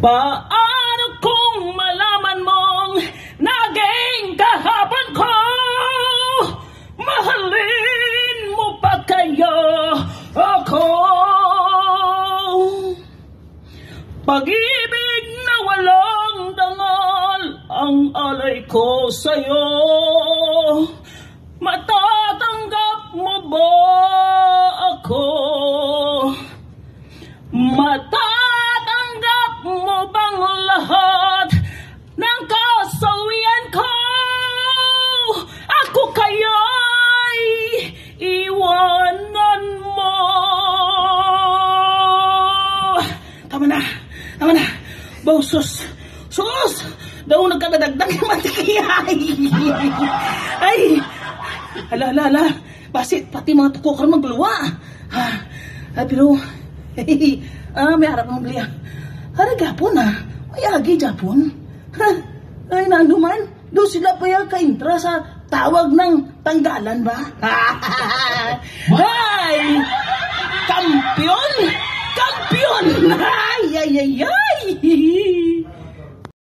Paano kung malaman mong naging kahapon ko? Mahalin mo pa kaya ako? Pag-ibig na walang dangal ang alay ko sa'yo. Matatanggap mo ba ako? Matatanggap mo bang lahat ng kasawian ko? Ako kaya'y iwanan mo. Tama na, tama na. Sus, daw nagkadadagdag yung matikiyay. Ay, ala, basit pati mga tuko ka magluwa. Pero, may harap mong liya. Hara gapon may agi Japon. Ay nanuman, doon sila pa yung kaintra sa tawag ng tanggalan ba? Ay, kampiyon! Ay!